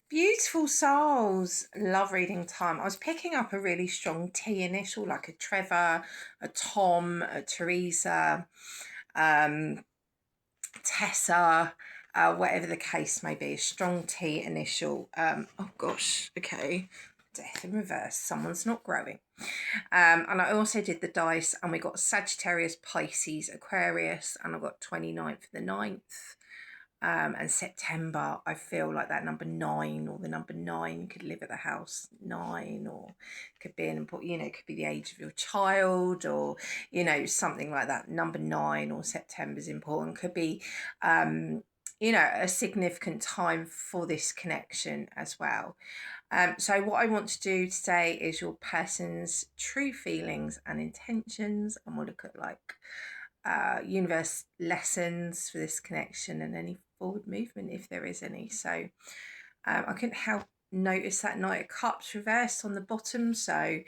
Beautiful souls, love reading time. I was picking up a really strong T initial, like a Trevor, a Tom, a Teresa, um, Tessa, whatever the case may be, a strong T initial. Oh gosh, okay. Death in reverse, someone's not growing. And I also did the dice, and we got Sagittarius, Pisces, Aquarius, and I got 29th for the 9th. And September, I feel like that number 9 or the number 9 could live at the house 9, or could be an important, it could be the age of your child, or, something like that. Number 9 or September is important. Could be, a significant time for this connection as well. So what I want to do today is your person's true feelings and intentions, and we'll look at universe lessons for this connection and any forward movement if there is any. So I couldn't help notice that Knight of Cups reversed on the bottom, so it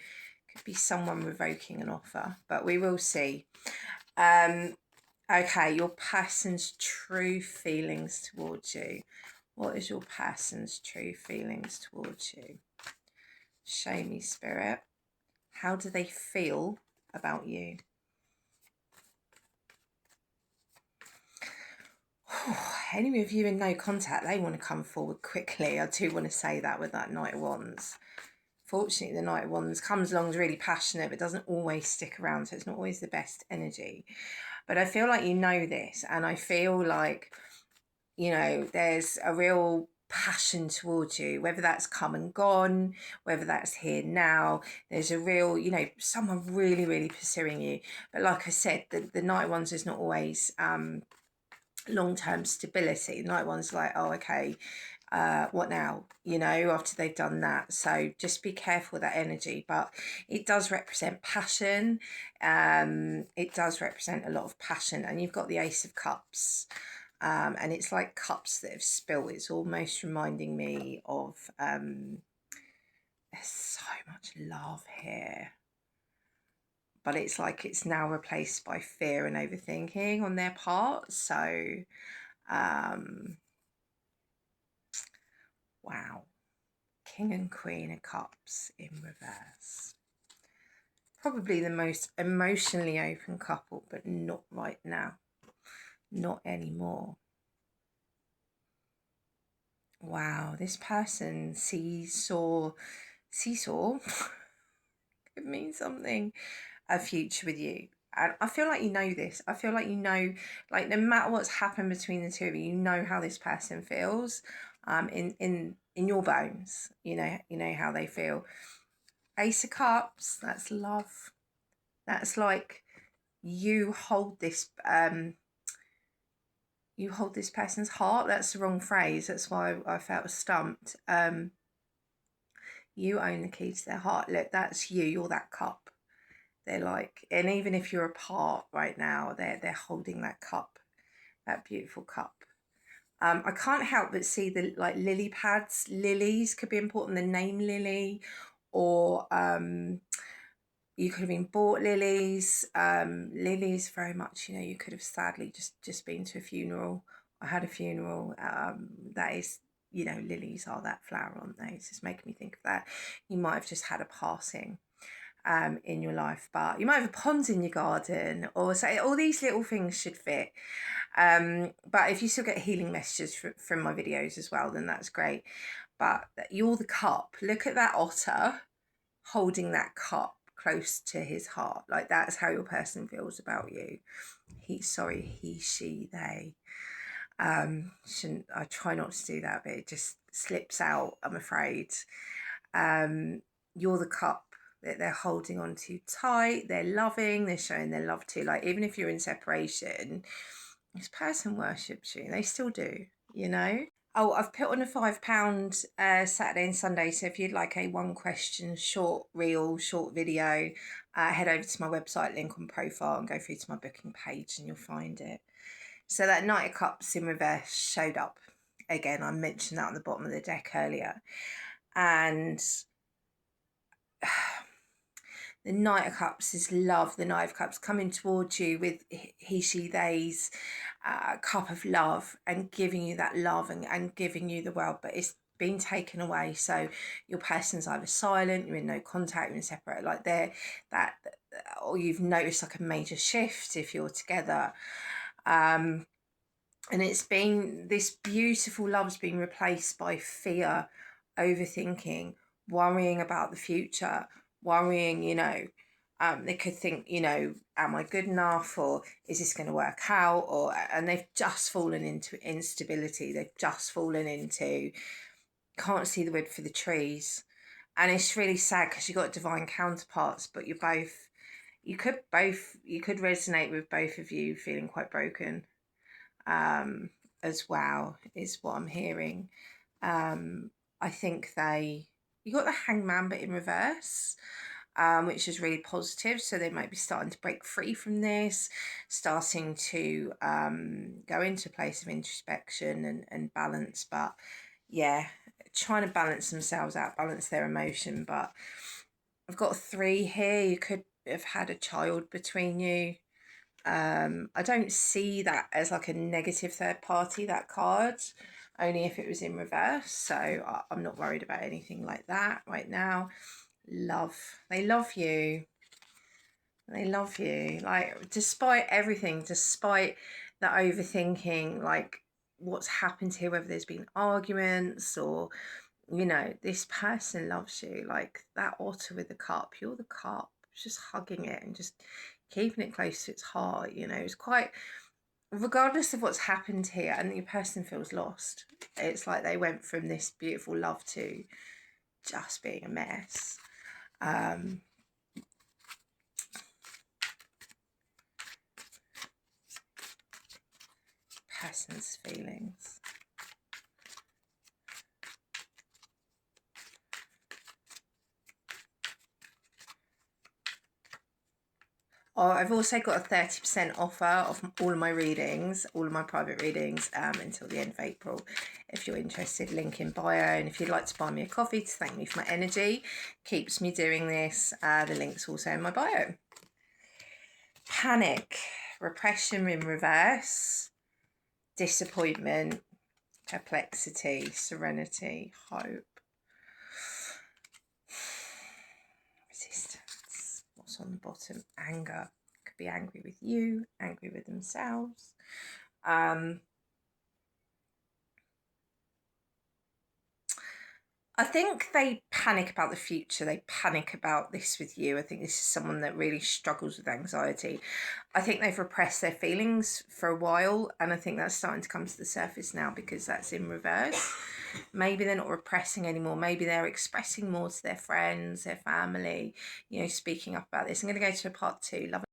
could be someone revoking an offer, but we will see. Okay, your person's true feelings towards you. What is your person's true feelings towards you? Show me, Spirit. How do they feel about you? Any of you in no contact, they want to come forward quickly. I do want to say that with that Knight of Wands. Fortunately, the Knight of Wands comes along, is really passionate, but doesn't always stick around, so it's not always the best energy. But I feel like you know this, and I feel like, there's a real passion towards you, whether that's come and gone, whether that's here now. There's a real, someone really, really pursuing you. But like I said, the Knight of Wands is not always long-term stability. The Knight of Wands like, oh, okay, what now, after they've done that. So just be careful with that energy, but it does represent passion. It does represent a lot of passion, and you've got the Ace of Cups, and it's like cups that have spilled. It's almost reminding me of there's so much love here, but it's like it's now replaced by fear and overthinking on their part. So wow. King and Queen of Cups in reverse. Probably the most emotionally open couple, but not right now. Not anymore. Wow, this person seesaw could mean something, a future with you. And I feel like you know this. I feel like like no matter what's happened between the two of you, you know how this person feels. In your bones, you know how they feel. Ace of Cups, that's love. That's like you hold this person's heart. That's the wrong phrase. That's why I felt stumped. You own the key to their heart. Look, that's you. You're that cup. They're like, and even if you're apart right now, they're holding that cup, that beautiful cup. I can't help but see the lily pads. Lilies could be important. The name Lily, or you could have been bought lilies. Lilies very much, you could have sadly just been to a funeral. I had a funeral. That is, lilies are that flower, aren't they? It's just making me think of that. You might have just had a passing in your life, but you might have a pond in your garden, or say all these little things should fit. But if you still get healing messages from my videos as well, then that's great. But you're the cup. Look at that otter holding that cup close to his heart. Like, that's how your person feels about you. He, she, they. I try not to do that, but it just slips out, I'm afraid. You're the cup that they're holding on to tight. They're loving, they're showing their love to. Like, even if you're in separation, this person worships you. They still do, Oh, I've put on a £5 Saturday and Sunday. So if you'd like a 1-question short reel, short video, head over to my website, link on profile, and go through to my booking page, and you'll find it. So that Knight of Cups in reverse showed up again. I mentioned that on the bottom of the deck earlier. And the Knight of Cups is love. The Knight of Cups coming towards you with he, she, they's cup of love, and giving you that love, and giving you the world. But it's been taken away. So your person's either silent, you're in no contact, you're in separate, like that, or you've noticed like a major shift if you're together. And it's been, this beautiful love's been replaced by fear, overthinking, worrying about the future, worrying, they could think, am I good enough, or is this going to work out, and they've just fallen into instability. They've just fallen into, can't see the wood for the trees. And it's really sad because you've got divine counterparts, but you could resonate with both of you feeling quite broken, as well, is what I'm hearing. I think you got the Hangman but in reverse, which is really positive. So they might be starting to break free from this, starting to go into a place of introspection and balance. But yeah, trying to balance themselves out, balance their emotion. But I've got 3 here. You could have had a child between you. I don't see that as like a negative third party, that card, only if it was in reverse. So I'm not worried about anything like that right now. Love. They love you. They love you. Like, despite everything, despite the overthinking, like what's happened here, whether there's been arguments or, this person loves you. Like that otter with the cup, you're the cup, just hugging it and just keeping it close to its heart. It's quite, regardless of what's happened here, and your person feels lost. It's like they went from this beautiful love to just being a mess. Person's feelings. Oh, I've also got a 30% offer of all of my readings, all of my private readings, until the end of April. If you're interested, link in bio. And if you'd like to buy me a coffee to thank me for my energy, keeps me doing this, the link's also in my bio. Panic, repression in reverse, disappointment, perplexity, serenity, hope, resistance. What's on the bottom? Anger. Could be angry with you, angry with themselves. I think they panic about the future. They panic about this with you. I think this is someone that really struggles with anxiety. I think they've repressed their feelings for a while, and I think that's starting to come to the surface now because that's in reverse. Maybe they're not repressing anymore. Maybe they're expressing more to their friends, their family, speaking up about this. I'm going to go to a part 2. Love.